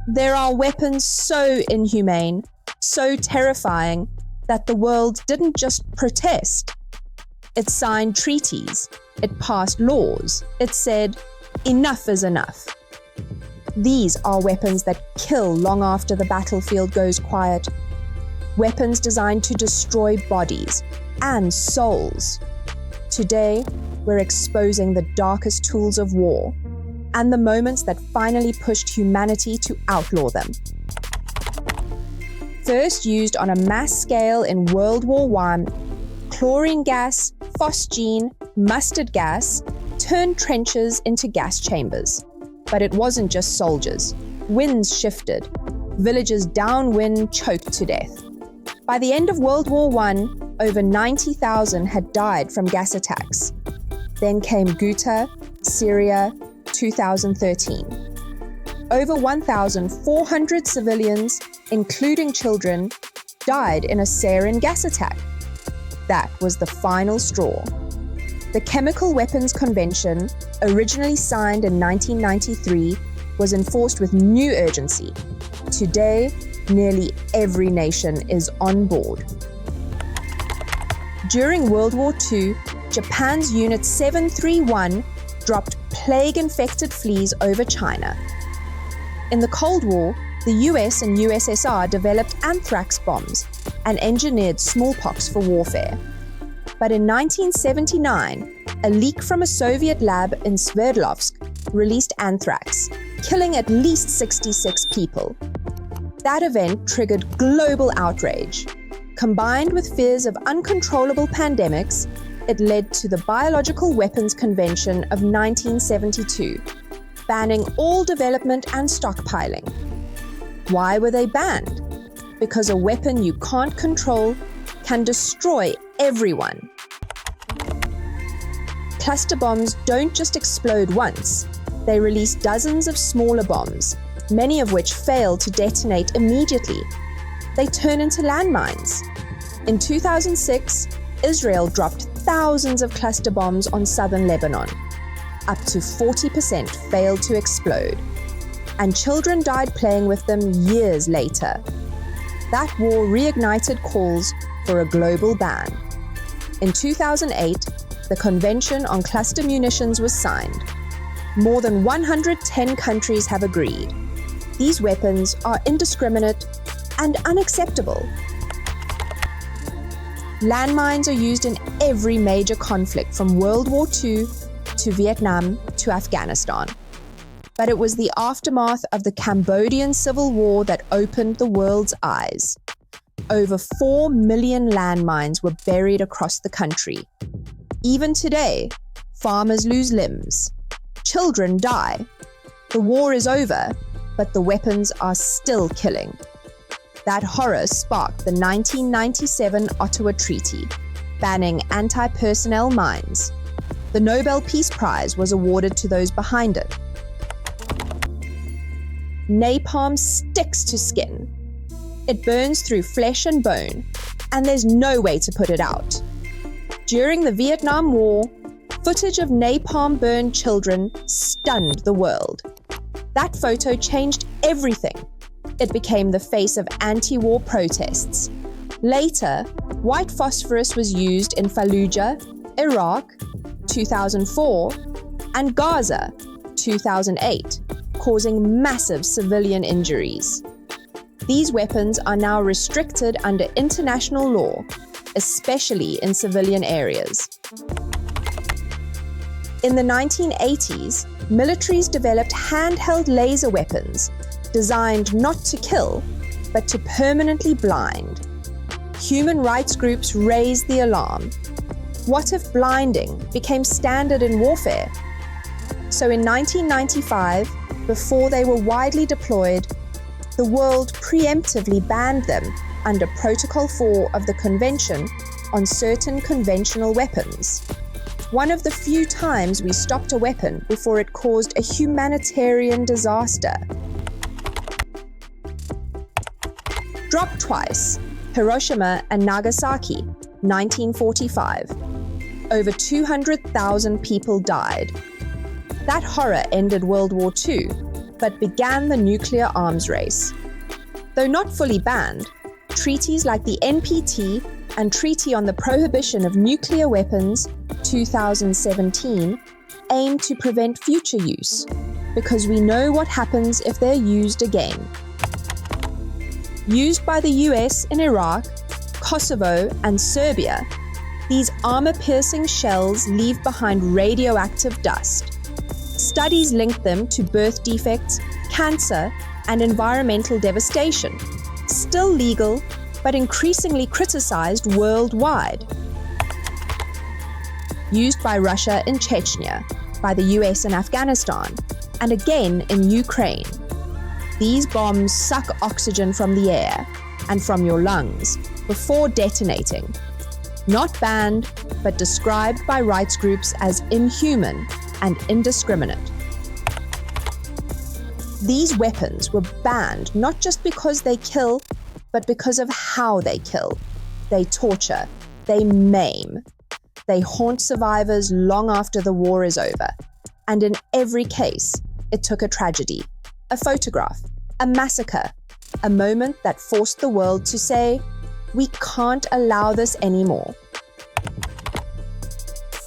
There are weapons so inhumane, so terrifying, that the world didn't just protest. It signed treaties. It passed laws. It said, enough is enough. These are weapons that kill long after the battlefield goes quiet. Weapons designed to destroy bodies and souls. Today, we're exposing the darkest tools of war and the moments that finally pushed humanity to outlaw them. First used on a mass scale in World War I, chlorine gas, phosgene, mustard gas turned trenches into gas chambers. But it wasn't just soldiers. Winds shifted. Villages downwind choked to death. By the end of World War I, over 90,000 had died from gas attacks. Then came Ghouta, Syria, 2013. Over 1,400 civilians, including children, died in a sarin gas attack. That was the final straw. The Chemical Weapons Convention, originally signed in 1993, was enforced with new urgency. Today, nearly every nation is on board. During World War II, Japan's Unit 731 dropped plague-infected fleas over China. In the Cold War, the US and USSR developed anthrax bombs and engineered smallpox for warfare. But in 1979, a leak from a Soviet lab in Sverdlovsk released anthrax, killing at least 66 people. That event triggered global outrage. Combined with fears of uncontrollable pandemics, it led to the Biological Weapons Convention of 1972, banning all development and stockpiling. Why were they banned? Because a weapon you can't control can destroy everyone. Cluster bombs don't just explode once. They release dozens of smaller bombs, many of which fail to detonate immediately. They turn into landmines. In 2006, Israel dropped thousands of cluster bombs on southern Lebanon. Up to 40% failed to explode. And children died playing with them years later. That war reignited calls for a global ban. In 2008, the Convention on Cluster Munitions was signed. More than 110 countries have agreed. These weapons are indiscriminate and unacceptable. Landmines are used in every major conflict from World War II to Vietnam to Afghanistan. But it was the aftermath of the Cambodian Civil War that opened the world's eyes. Over 4 million landmines were buried across the country. Even today, farmers lose limbs. Children die. The war is over, but the weapons are still killing. That horror sparked the 1997 Ottawa Treaty, banning anti-personnel mines. The Nobel Peace Prize was awarded to those behind it. Napalm sticks to skin. It burns through flesh and bone, and there's no way to put it out. During the Vietnam War, footage of napalm-burned children stunned the world. That photo changed everything. It became the face of anti-war protests. Later, white phosphorus was used in Fallujah, Iraq, 2004, and Gaza, 2008, causing massive civilian injuries. These weapons are now restricted under international law, especially in civilian areas. In the 1980s, militaries developed handheld laser weapons designed not to kill, but to permanently blind. Human rights groups raised the alarm. What if blinding became standard in warfare? So in 1995, before they were widely deployed, the world preemptively banned them under Protocol 4 of the Convention on certain conventional weapons. One of the few times we stopped a weapon before it caused a humanitarian disaster. Dropped twice, Hiroshima and Nagasaki, 1945. Over 200,000 people died. That horror ended World War II, but began the nuclear arms race. Though not fully banned, treaties like the NPT and Treaty on the Prohibition of Nuclear Weapons, 2017, aim to prevent future use, because we know what happens if they're used again. Used by the US in Iraq, Kosovo, and Serbia, these armor-piercing shells leave behind radioactive dust. Studies link them to birth defects, cancer, and environmental devastation, still legal, but increasingly criticized worldwide. Used by Russia in Chechnya, by the US in Afghanistan, and again in Ukraine. These bombs suck oxygen from the air and from your lungs before detonating. Not banned, but described by rights groups as inhuman and indiscriminate. These weapons were banned not just because they kill, but because of how they kill. They torture, they maim, they haunt survivors long after the war is over. And in every case, it took a tragedy, a photograph, a massacre, a moment that forced the world to say, we can't allow this anymore.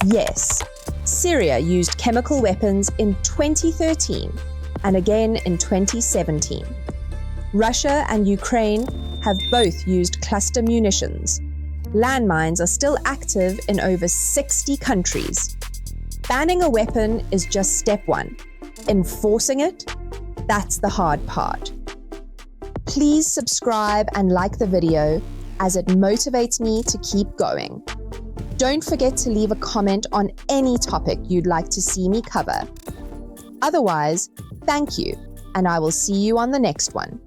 Yes, Syria used chemical weapons in 2013 and again in 2017. Russia and Ukraine have both used cluster munitions. Landmines are still active in over 60 countries. Banning a weapon is just step one. Enforcing it, that's the hard part. Please subscribe and like the video, as it motivates me to keep going. Don't forget to leave a comment on any topic you'd like to see me cover. Otherwise, thank you, and I will see you on the next one.